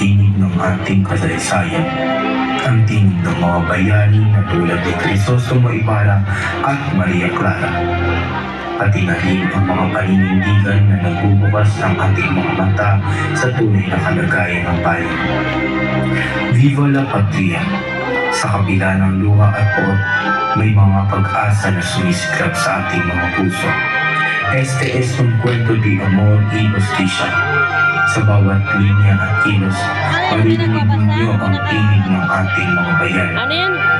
tinig ng ating kasaysayan, ang tinig ng mga bayani na tulad ni Crisostomo Ibarra at Maria Clara, pati na rin ang mga paninindigan na nagbubukas ng ating mga mata sa tunay na kalagayan ng bayan. Viva la Patria! Sa kabila ng luha at poot, may mga pag-asa na sumisiklab sa ating mga puso. Este es un cuento de amor y justicia. Sa bawat linya at kilos, maririnig ninyo ang tinig ng ating mga bayan,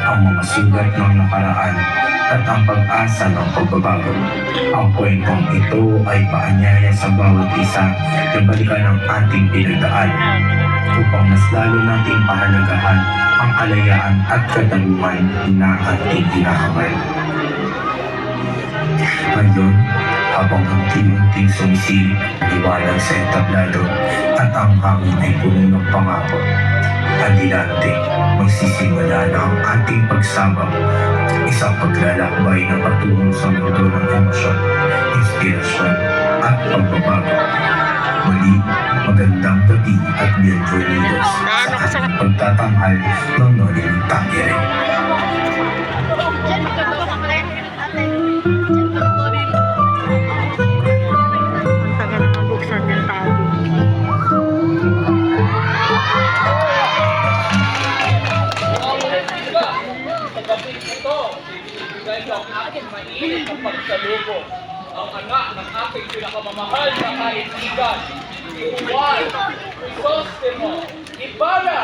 ang mga sugat ng nakaraan at ang pag-asa ng pagbabago. Ang kwentong ito ay paanyaya sa bawat isa na balikan ang ating pinagdaan upang mas lalo nating pahalagahan ang kalayaan at katanungan na ating hinahamay. Ngayon, habang unti-unting sumisilip ang liwanag sa entablado at ang hangin ay puno ng pangako, adilante, magsisimula na ang ating pagsabak, isang paglalakbay na patungo sa mundo ng emosyon, inspirasyon at pagbabago. Muli, magandang gabi at bienvenidos sa ating pagtatanghal ng Noliling Tangere. Mainit ang pagsalubong ang anak ng aking pinakamamahal na kaibigan, si Juan Crisostomo Ibarra.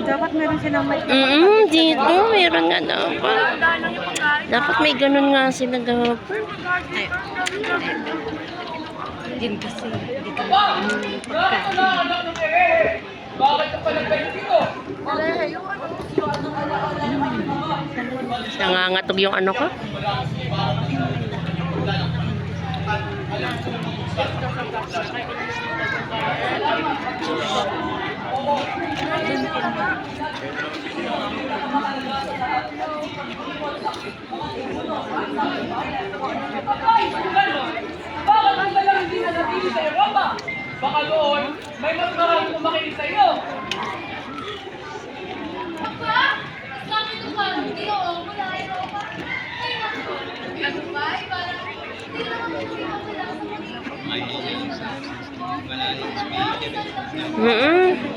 Dapat meron silang may... Dito, meron nga dapat. Dapat may ganun nga sila dapat. Din kasi, hindi ka Bakit ka pa nagkaintito? Nangangatog yung ano ko. Bakit ang talang hindi nanatili sa Europa? Baka doon, may mas maraming kumakinig sa iyo. Sabi ko pa, hindi ako mula Europa. Ay, naku. Ano ba? Parang, hindi naman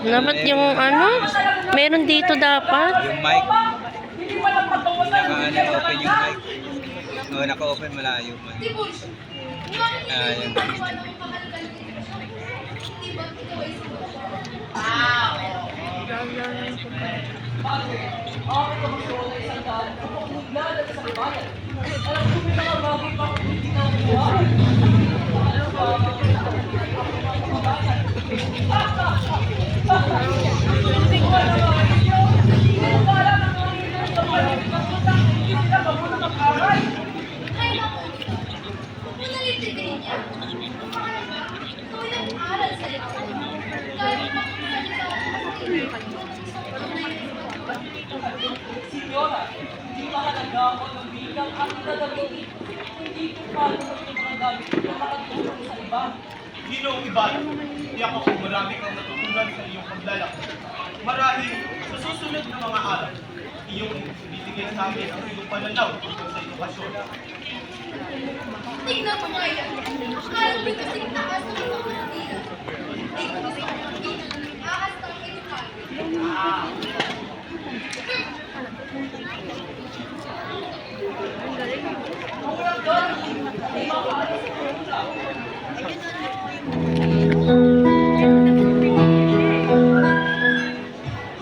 Dapat yung ano, meron dito dapat. Yung mic, Hindi pa lang matuwa sa naka-open yung mic. Oo, naka-open, malayo man. Ayan. Ay, naku. Manalitin din niya. Ito yung aral sa iyo. Kahit makapagsalita ako sa iyo. Signora, hindi mahalaga ako ng bilang ang pinagamitin. Hindi ko pa naman yung mga gamit na makatulong sa iba. Ginoong Ibarra, tiyak ako marami kang natutunan sa iyong paglalakbay. Marahil sa susunod na mga araw, iyong bibigyan sa amin ang iyong pananaw tungkol sa edukasyon. Tingnan mo nga yan. Akala mo kasing taas ng isang Kastila. Ay, kung gusto ko makita ng ahas ng edukasyon.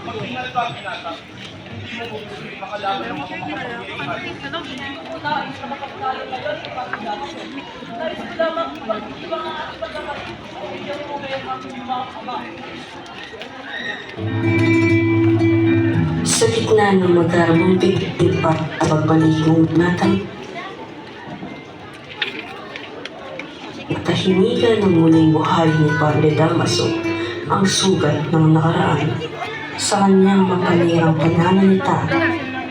Mag-ingat ka, binata. Hindi mo gusto makalaman ng mga makapangyarihan. Sa gitna ng magarbong pigpig at pagbaligong matang tahimikan ng muling buhay ni Padre Damaso ang sugat ng nakaraan. Sa kanyang mapalirang pananalita,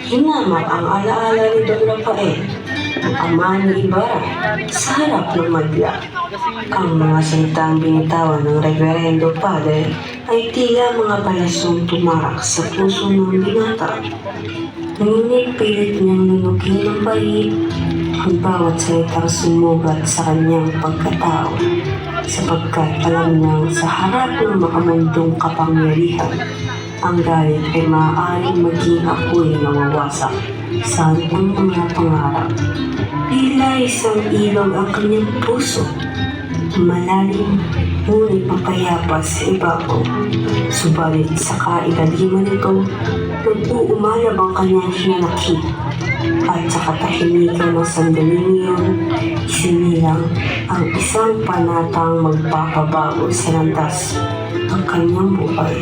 hinamak ang alaala ni Don Rafael ng ama ni Ibarra sa harap ng madla. Ang mga salitang binitawan ng Reverendo Padre ay tila mga palasong tumarak sa puso ng binata. Ngunit pilit niyang nunugin ng pahit ang bawat salitang sumugat sa kanyang pagkatao, sapagkat alam niyang sa harap ng makamundong kapangyarihan, ang galit ay maaaring maging apoy na mawasak sa kanyang mga pangarap. Tila isang ilog ang kanyang puso, malalim ngunit mapayapa sa ibabaw. Subalit sa kailaliman nito, nag-uumalab ang kanyang hinanakit. At sa katahimikan ng sandaling iyon, isinilang ang isang panatang magpapabago sa landas ng kanyang buhay.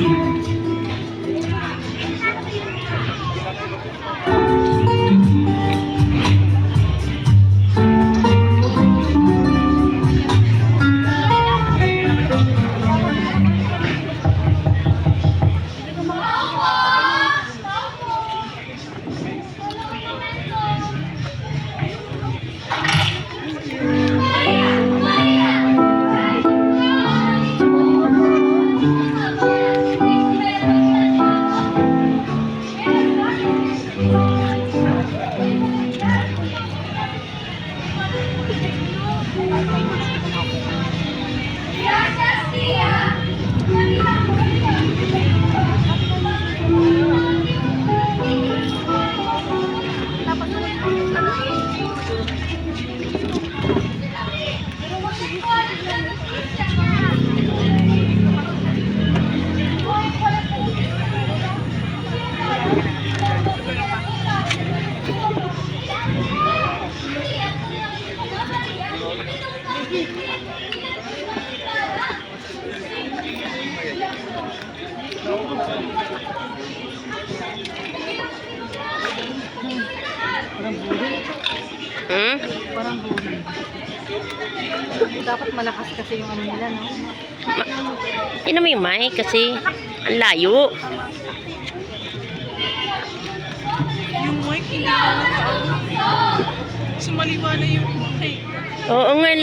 Parang buhay. Dapat malakas kasi yung ano nila, no? Tinan mo yung mic kasi ang layo. Yung mic, hindi na sumaliwa na yung mic. Oo nga.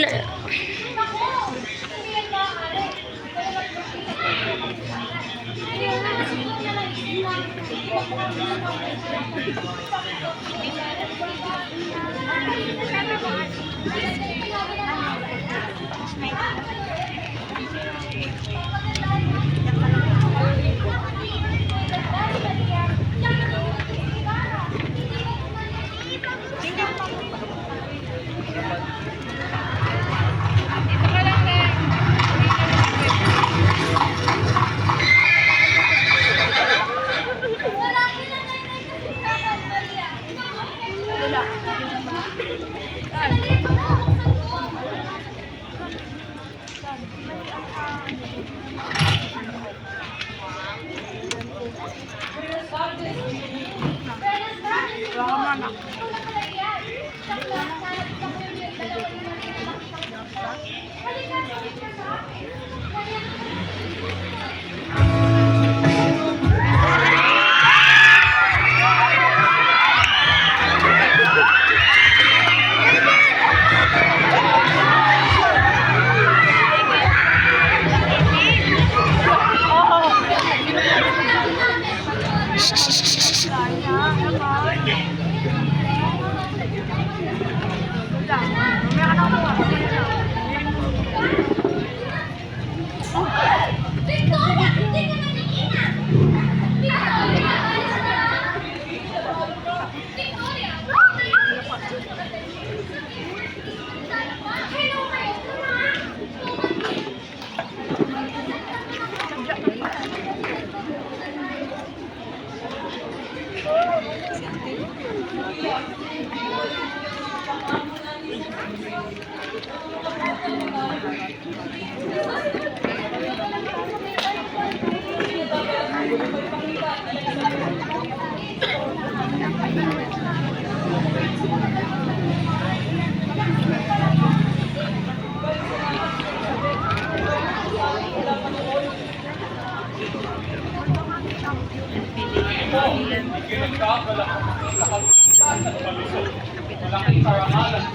Malaking karangalan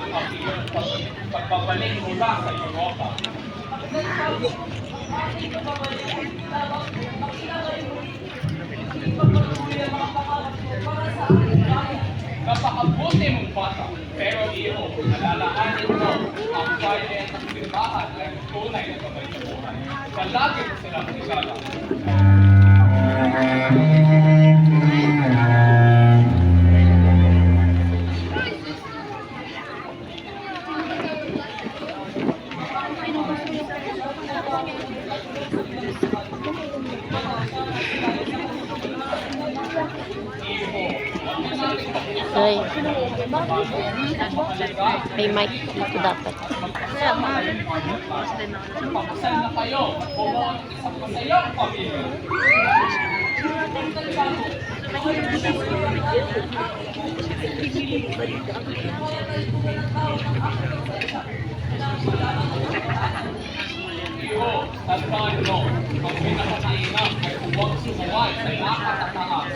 ang iyong pagbabalik mula sa Europa. Napakabuti mong bata, pero iyo, alalahanin mo ang bayan at simbahan ay tunay na gabay sa buhay. Palagi mo silang igala. Ay. May mic dito dapat. Pamasal na kayo, bumuo ng isang masayang pamilya. Iyo, tandaan mo, ang pinakamainam ay huwag sumuway sa nakatataas.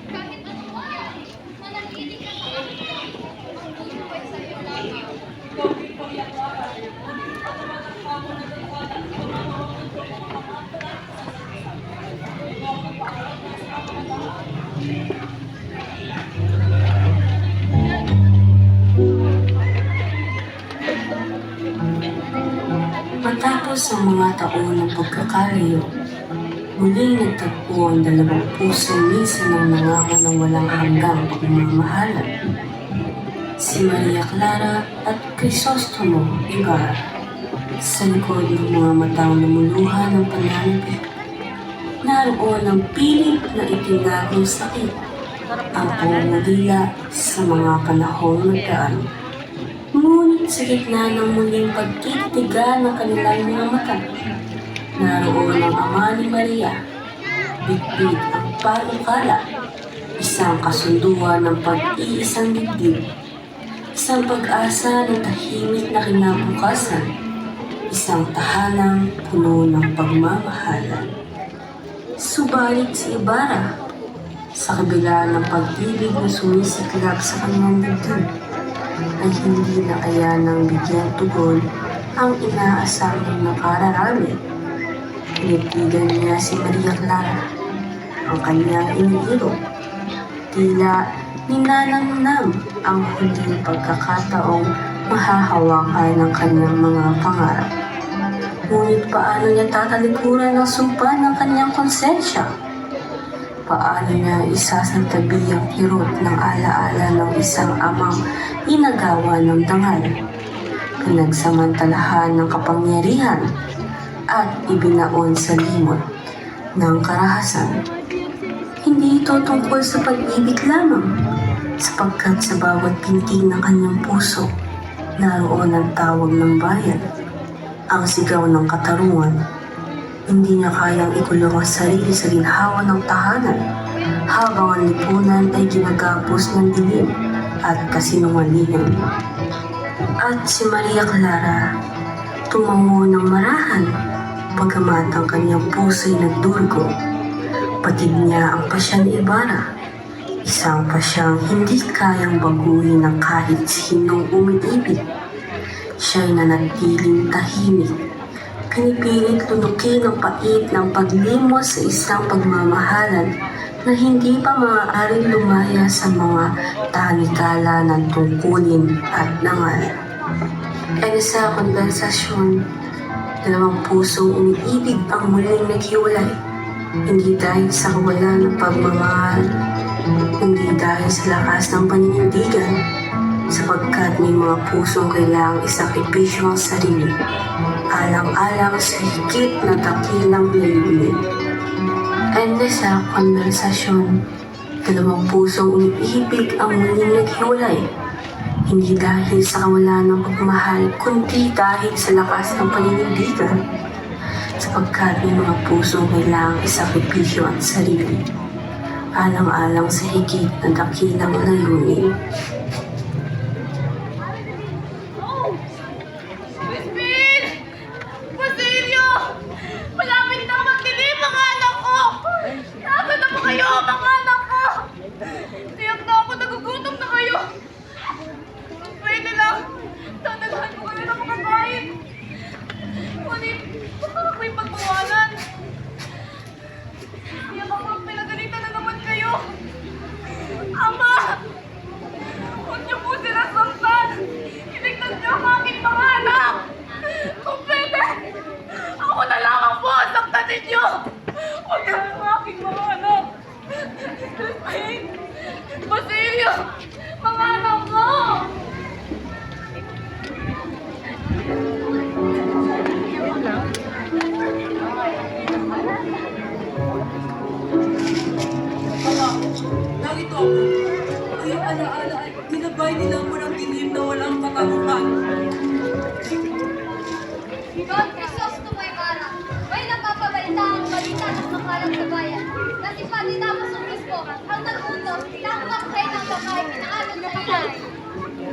Kahit anong mangyari, manatili ka lang. Buhay sa'yo lagi. Matapos ang mga taon ng pagkakalayo, muling nagtagpo ang dalawang puso minsan ng nangako ng walang hanggang pagmamahalan. Si Maria Clara at Crisostomo Ibarra. Sa likod ng mga matang namuluhan ng pananabik, naroon ang pilit na itinagong sakit, ang pumulila sa mga panahong nagdaan. Ngunit sa gitna ng muling pagtitigan ng kanilang mga mata, naroon ang ama ni Maria, bitbit ang panukala, isang kasunduan ng pag-iisang dibdib, isang pag-asa ng tahimik na kinabukasan, isang tahanang puno ng pagmamahalan. Subalit si Ibarra, sa kabila ng pag-ibig na sumisiklab sa kanyang dibdib, ay hindi na kaya nang bigyang tugon ang inaasahang nakararami. Pinitigan niya si Maria Clara, ang kanyang iniiro. Tila ninanamnam ang huling pagkakataong mahahawakan ng kanyang mga pangarap. Ngunit paano niya tatalikuran ang sumpa ng kanyang konsensya? Paano niya isasantabi ang kirot ng alaala ng isang amang inagawa ng dangal, pinagsamantalahan ng kapangyarihan at ibinaon sa limot ng karahasan? Hindi ito tungkol sa pag-ibig lamang, sapagkat sa bawat pintig ng kanyang puso, naroon ang tawag ng bayan, ang sigaw ng katarungan. Hindi niya kayang ikulong ang sarili sa ginhawa ng tahanan, habang ang lipunan ay ginagapos ng dilim at kasinungalingan. At si Maria Clara, tumango ng marahan, pagamat ang kanyang puso'y nagdurgo. Patid niya ang pasya ni Ibarra, isang pasyang hindi kayang baguhin ng kahit sinong umiibig. Siya'y nanatiling tahimik, pinipilit lunukin ang pait ng paglimos sa isang pagmamahalan na hindi pa maaaring lumaya sa mga tanikala ng tungkulin at nangal. E sa konversasyon, dalawang pusong umiibig ang muling naghiwalay, hindi dahil sa kawalan ng pagmamahal, hindi dahil sa lakas ng paninindigan, sapagkat may mga pusong kailangang isakripisyo ang sarili, alang-alang sa higit na dakilang layunin. And sa konversasyon, dalawang pusong umiibig ang muling naghiwalay, hindi dahil sa kawalan ng pagmamahal, kundi dahil sa lakas ng paninindigan, sapagkat may mga pusong kailangang isakripisyo ang sarili, alang-alang sa higit na dakilang layunin. Crispin! Basilio! Malapit na ako Ama, narito ako. Ay ang alaala ay ginabay nila mo ng dilim na walang katanungan. God, Crisostomo Ibarra, may napapabalita ang balita ng makalat sa bayan. Na si Padre Damaso mismo ang nag-utos ng makay ng babae pinaalam sa bayan.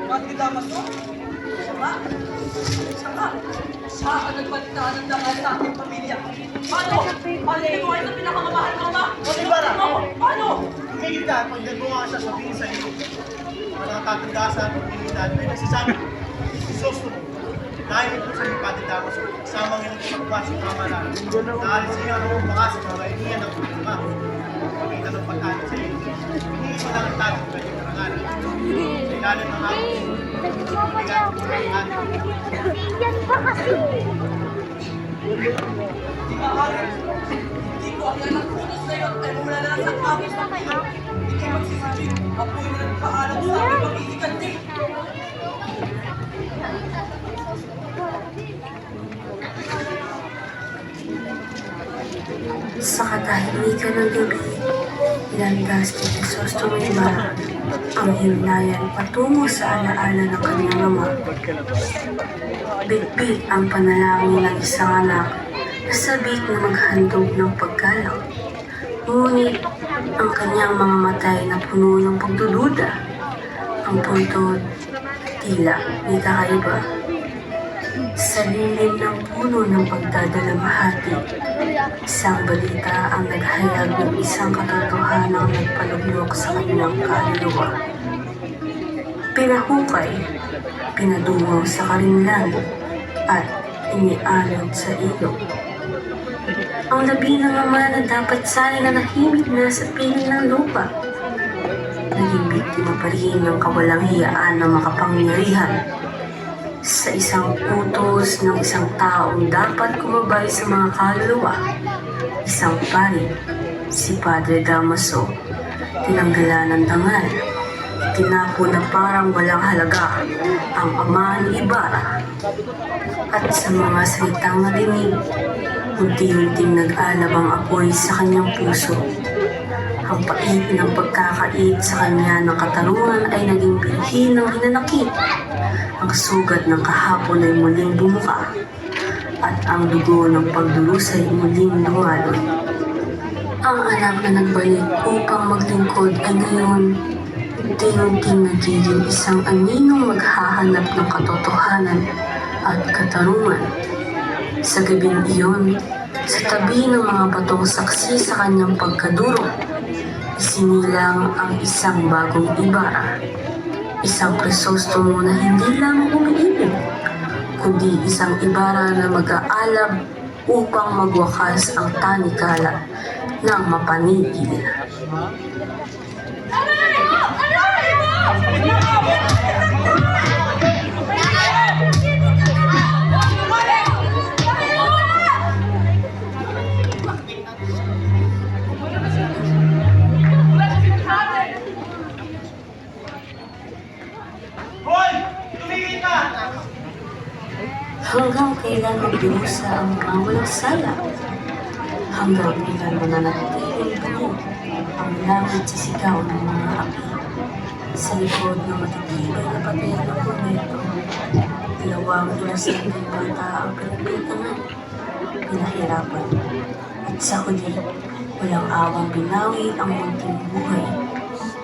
Bakit Damaso? Siya nga? Siya nga? Siya ang nagbalitaan ng dangal sa ating pamilya. Paano? Paano ito ay sa pinakamamahal ng ama? Ibarra! Paano? Tumigil ka kung yan mo nga sasabihin sa iyo. Mga katandasan o pinilitan ay nagsasabi, Crisostomo, dahil ito sa iyo Padre Damaso, kasama ngayon sa pagbasok ng amalan. Naalis niya ang mga sa mga kaibigan ng mga pagkita ng pagkain sa iyo. Hindi mo lang ang tayo ng kanyang karangalan. Kailangan ng ako, kailangan ng karangalan. Di maaari. Hindi ko ang nanakutos sa iyo ay mula na lang sa kapos ng iyo. Hindi magsisipin. Apoy na nagpaalam sa aking pag-iiganti. Sa katahimikan ng gabi, ilandas ni Crisostomo Ibarra ang himlayan patungo sa alaala ng kanyang ama. Bitbit ang panalangin ng isang anak na sabik na maghandog ng paggalang. Ngunit ang kanyang mga matay na puno ng pagdududa, ang puntod tila may kakaiba. Sa lilim ng puno ng pagdadalamhati, isang balita ang naghayag ng isang katotohanang nagpalublok sa kanilang kaluluwa. Pinahukay, pinadungaw sa karinlan, at inialod sa ilog. Ang labi ng ama na dapat sana'y nanahimik na sa piling ng lupa, naging biktima pa rin ng kawalang hiyaan ng makapangyarihan sa isang utos ng isang taong dapat kumabay sa mga kaluluwa. Isang pari, si Padre Damaso, tinanggalan ng dangal, tinapo na parang walang halaga ang ama ni Ibarra. At sa mga salitang narinig, unti-unting nag-alab ang apoy sa kanyang puso. Ang pait ng pagkakait sa kanya ng katarungan ay naging bilhin ng hinanakit. Ang sugat ng kahapon ay muling bumuka, at ang dugo ng pagdurusa ay muling lumalon. Ang anak na nagbalik upang maglingkod ay ngayon unti-unting nagiging isang aninong maghahanap ng katotohanan at katarungan. Sa gabing iyon, sa tabi ng mga batong saksi sa kanyang pagkaduro, isinilang ang isang bagong Ibarra. Isang Crisostomo na hindi lang umiibig, kundi isang Ibarra na mag-aalab upang magwakas ang tanikala ng mapanigil. Hoy! Tumigil ka! Hanggang kailan magdurusa ang mga walang sala? Hanggang kailan mananatiling buo ang langit sa sigaw ng mga api? Sa likod ng matitibay na patayan ng momento, dalawang inosenteng bata ang pinagpintangan, pinahirapan, at sa huli, walang awang binawi ang munting buhay.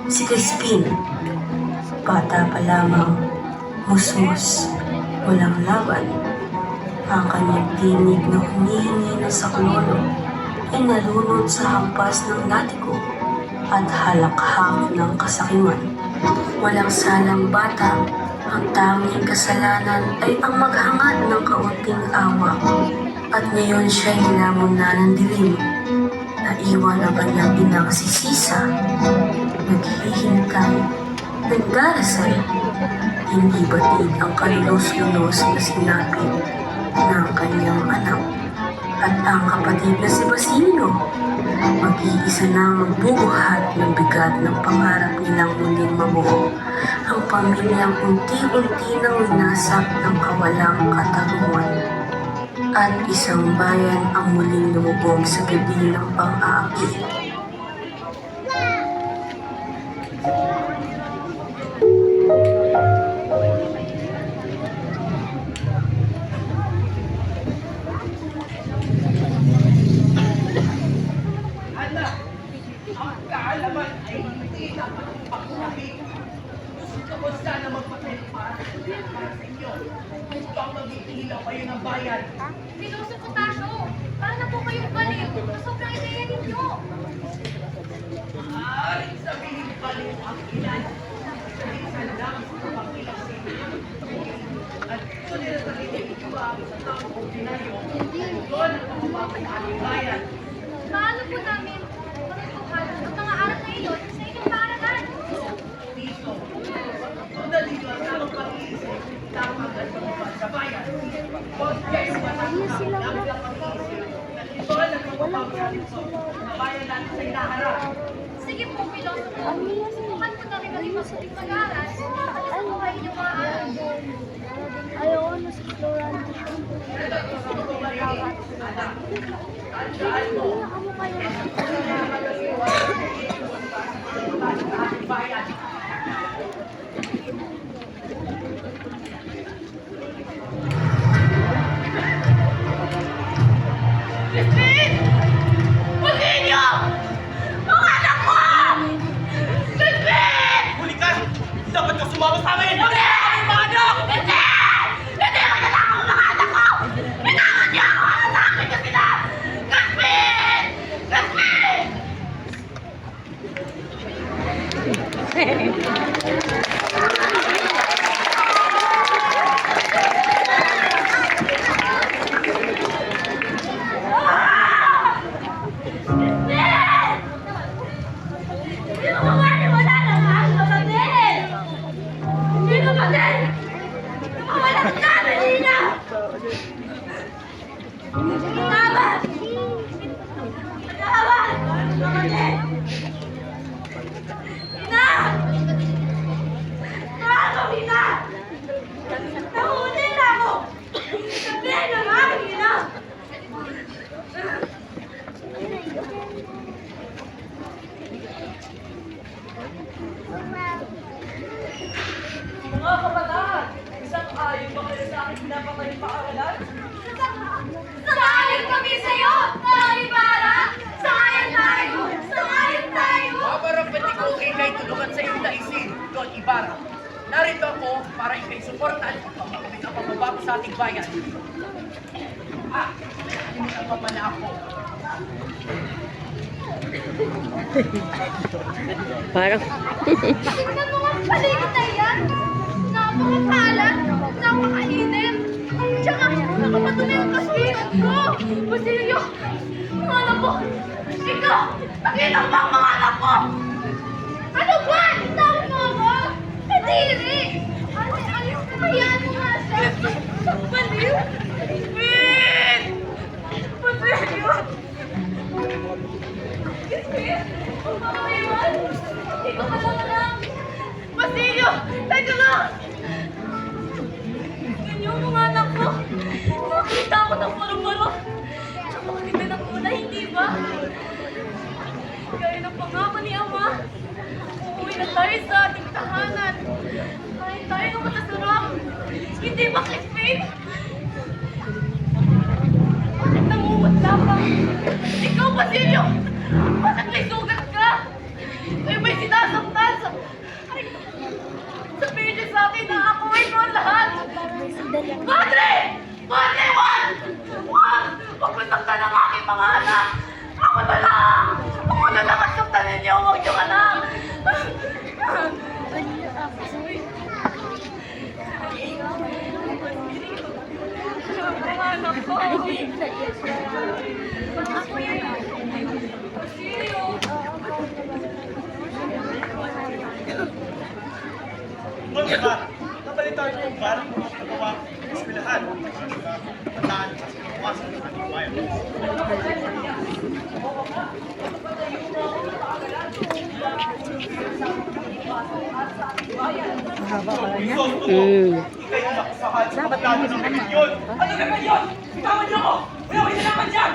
Si Crispin, bata pa lamang, musmus, walang laban. Ang kanyang tinig na humihingi ng saklono ay nalunod sa hampas ng latiko at halakhak ng kasakiman. Walang salang bata, ang tanging kasalanan ay ang maghangad ng kaunting awa. At ngayon siya'y nilamon na ng dilim. Naiwan ang kanyang inang si Sisa, naghihintay, nagdarasal. Hindi batid ang kalulos-lulos na sinabi ng kanyang anak. At ang kapatid na si Basilio, mag-iisa na magbubuhat ng bigat ng pangarap nilang muling mabuo ang pamilyang unti-unti nang winasak ng kawalang katarungan. at isang bayan ang muling lumubog sa gabi ng pang-aakit. Anak, ang kaalaman ay hindi dapat pagsabi. Gusto ko sana magpatay para sa inyo. Gusto ang magiging kayo ng bayan. Pinuso ko tayo. Para na po kayong baliw. Sobrang ideya ninyo. Maaaring sabihin baliw ang ilan. Minsan lang sa pagkilang sa inyo. At kung nila sa ito ang sa taong ordinaryo, doon ang pamababay sa ating bayan. Paano po namin matutuhan ang mga aral na iyon sa inyong paaralan? Dito, tunad dito ang tamang pag-iisip, tamang nagpapapad sa bayan. Huwag kayo matangkap ng pag-iisip na ito ang nagpapapag sa ating bayan natin sa inaharap. Sige po, Pilosopo. Subukan po namin maging masuling mag-aaral at isubuhay inyong mga aral. Ayaw, nasa Florida. Tandaan mo, bayan. Huli ka! Dapat ka sumama sa amin! Huli! Ang mga anak! Hindi! Hindi ako natakot ang mga anak ko! Binakot niyo ako! Sa akin kasi na! Gaspin! Gaspin! Mga kabataan, isang ayon ba kayo sa aking pinapakaling paaralan? Sangayon kami sa'yo! Nalibara! Sangayon tayo! Sangayon tayo! Mabarapati ko ikay tulungan sa iyong naisin, Don Ibarra. Narito ako para ikay suportan pagkakamit ang pagbabago sa ating bayan. Hindi ang pamana ako. Parang, Tingnan mo ang paligid na yan! Napakakalat! Napakainit! Tsaka, nakapadumi ang kasihan ko! Basilio! Mga anak ko! Ikaw! Nakita mo ang mga anak ko! Ano ba? Tawag mo ako! Kadiri! Ano kayaan mo nga siya? Baliw! Wait! Basilio! Mamamaywan! Ikaw ka lang anak! Basilio! Teka lang! Ganyan mga anak ko! Nakita ako ng baro-baro! Tsaka maganda ng kulay, hindi ba? Gaya ng pangako ni Ama, uuwi na tayo sa ating tahanan. Kain tayo ng matasarap. Hindi ba, Crispin? Bakit namumutla ka? Ikaw, Basilio! Bakit may sugat ka? Kayo may sinasaktan sa... Ay, sabihin niyo sa akin na ako ay noon lahat! Padre! Padre, wag! Wag! Huwag mo saktan ang aking mga anak! Ako na lang! Ako na lang ang saktan ninyo! Huwag niyo ka lang! Mga anak ko! Ako yan! Basilio! Mga diba, napalitan ko yung barang nagawa ng eskwelahan. Tandaan sa sinawasan ng ating bayan. mm. Ikay ang nakusahan sa pagdalo ng reliyon. Ano naman yun? Bitawan niyo ako! Wala kayo nalaman dyan!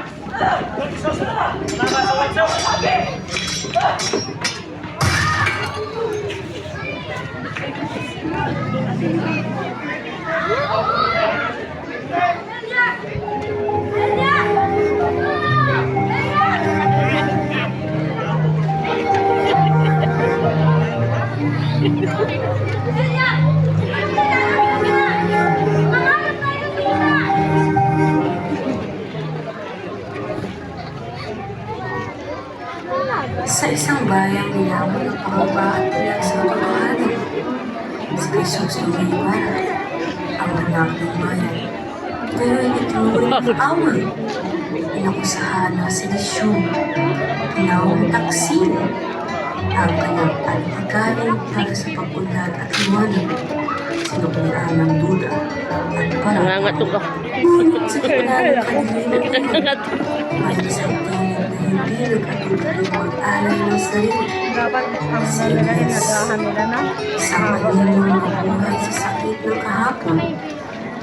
Sa isang bayang nilamon ng pangamba at mula sa katotohanan, si Crisostomo Ibarra, ang anak ng bayan, ngayon itinuloy ng away, inakusahan ng sedisyon, tinawang taksil, ang kanyang panigaling para sa pag-unlad at liwanag, sinukulaan ng duda at Nangangatog ako. ngunit sa gitna ng kadiliman na may isang tinig na hindi nagkatutulong mag-alay ng sarili. Dapat ang talaga yung nagahan nila na. Isang malinong mabuhay sa sakit ng kahapon.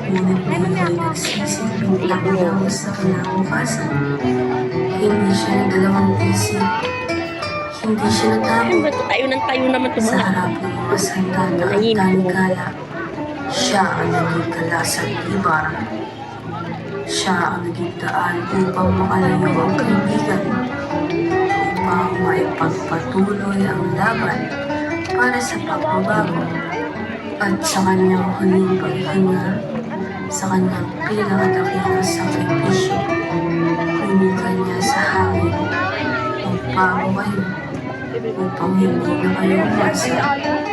Ngunit buhay nagsisilbing laglaw sa kinabukasan. Hindi siya nagdalawang isip. Hindi siya natakot. Tayo ng tayo naman Sa tumahan. harap ng mga sandata at tanikala, siya ang naging kalasan ni Ibarra. Siya ang naging daan upang makalayo ang kaibigan, upang maipagpatuloy ang laban para sa pagbabago at sa kanyang huling paghinga sa kanyang pinakadakilang sakripisyo. Pinigan niya sa hangin upang kayo, upang hindi na kayo umasa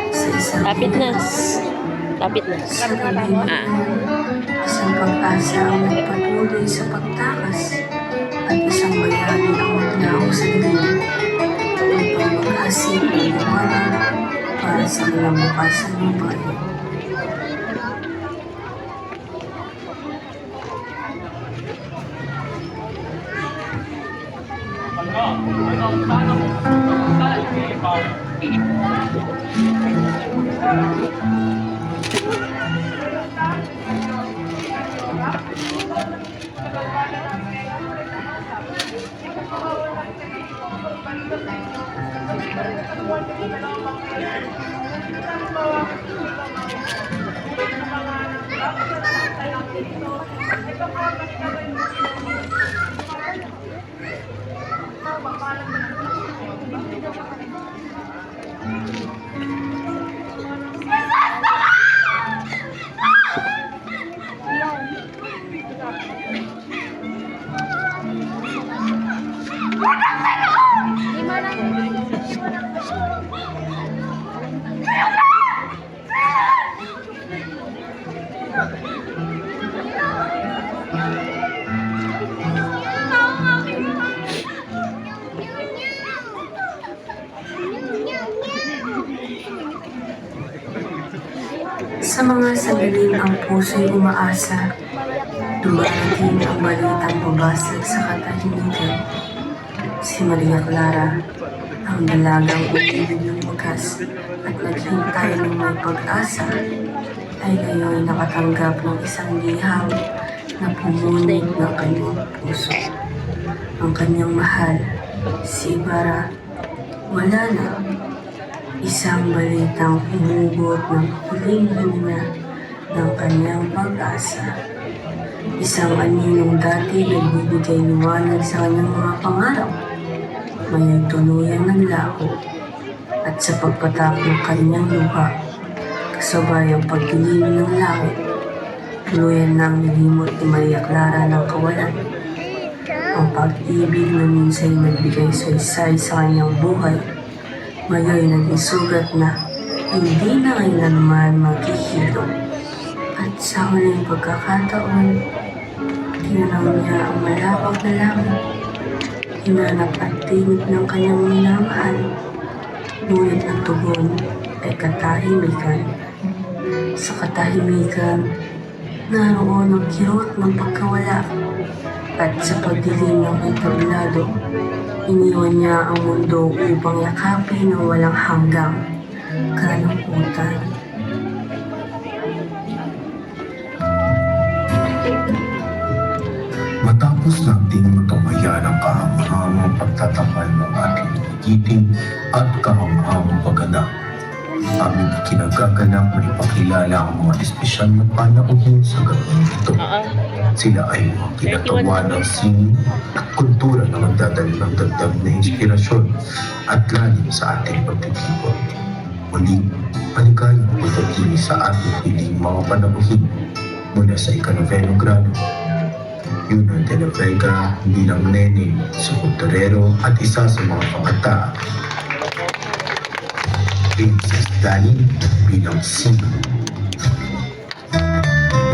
sa isang Lapit na. likas. Lapit na. Sa gabi na isang pag-asa ang nagpatuloy sa pagtakas at isang bayani ang maglaho sa dilim upang maghasik ng liwanag para sa kalamukasan ng bayan. Sa mga sandaling ang puso'y umaasa, dumarating ang balitang babasag sa katahimikan. Si Maria Clara, ang dalagang umibig ng wagas at naghintay ng may pag-asa, ay ngayon nakatanggap ng isang liham na pumunig ng kanyang puso. Ang kanyang mahal, si Ibarra, wala na. Isang balitang humugot ng huling hininga ng kanyang pag-asa. Isang aninong dati nagbibigay liwanag sa kanyang mga pangarap, ngayon tuluyang naglaho, at sa pagpatak ng kanyang luha, kasabay ang pagdilim ng langit, tuluyan nang nilimot ni Maria Clara ng kawalan. Ang pag-ibig na minsa'y nagbigay saysay sa kanyang buhay, ngayon nag-isugat na hindi na kailanman maghihilom. At sa huling pagkakataon, tinanaw niya ang malawak na langit, hinanap at tinig ng kanyang minamahal, ngunit ang tugon ay katahimikan. Sa katahimikan, naroon ang kirot ng pagkawala, at sa pagdilim ng entablado, iniwan niya ang mundo upang yakapin ng walang hanggang kalungkutan. Matapos nating matumaya ng kahamhamang pagtatakal ng ating legitim at kahamhamang pagganap, aming ikinagaganap na ipakilala ang mga espesyal na panauhin sa gabing ito. Sila ay mga kinatawa ng sining at kultura na magdadala ng dagdag na inspirasyon at lalim sa ating pagtitipon. Muli, maligayang pagdating sa ating piling mga panauhin mula sa ika-9 grado. Yuno de la Vega bilang Nene, sekretarero at isa sa mga pangkata. Princess Dani bilang Sina.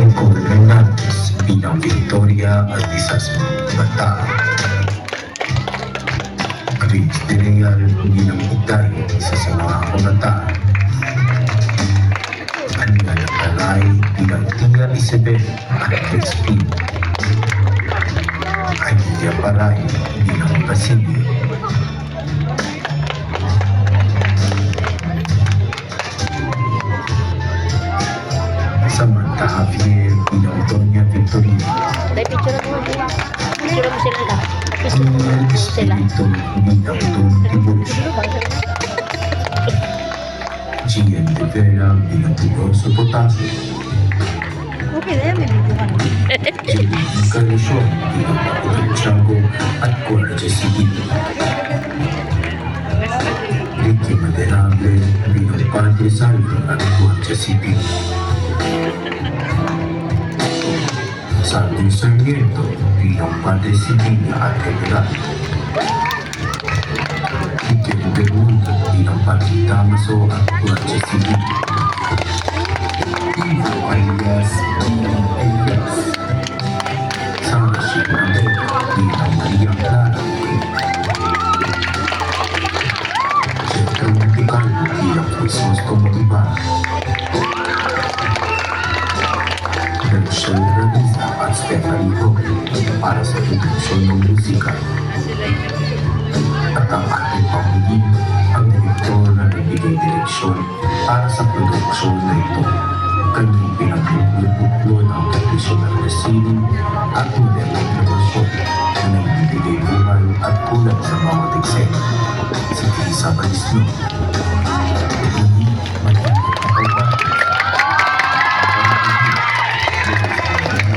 Nicole Hernandez bilang Victoria at isa sa mga bata. Grace De Real bilang Itay, isa sa mga kabataan. Anya Nataray bilang Tia Isabel at Crispin. Anya Paray bilang Basilio. Samantha Javier bilang Doña Victorina. Dahil picture mo. Picture mo sila lang. Emanuel Espiritu bilang Don Tiburcio. Gian de Vera bilang Tiburcio Potasio. Okay na yan, may video ka na. Julie Encarnacion bilang Pakulan Tiago at Guardia Civil. Ricky Maderable bilang Padre Salvo at Guardia Civil. Sandy Sargento bilang Padre Civil at General. Miguel Bermuda bilang Padre Damaso at Guardia Civil. Ivo Ayas bilang Ayas. Sara Shimande bilang Maria Clara. Jethro Monticarlo bilang Crisostomo Ibarra. Rachel Radiza at Stephanie Hogan para sa produksyon ng musika. At ang ating pamilya, ang direktor na nagbigay direksyon para sa produksyon na ito. Kanyang pinagbubuklo ng tradisyonal na sining at modernong inobasyon na nagbibigay buhay at kulay sa bawat eksena. Si Lisa Calisno.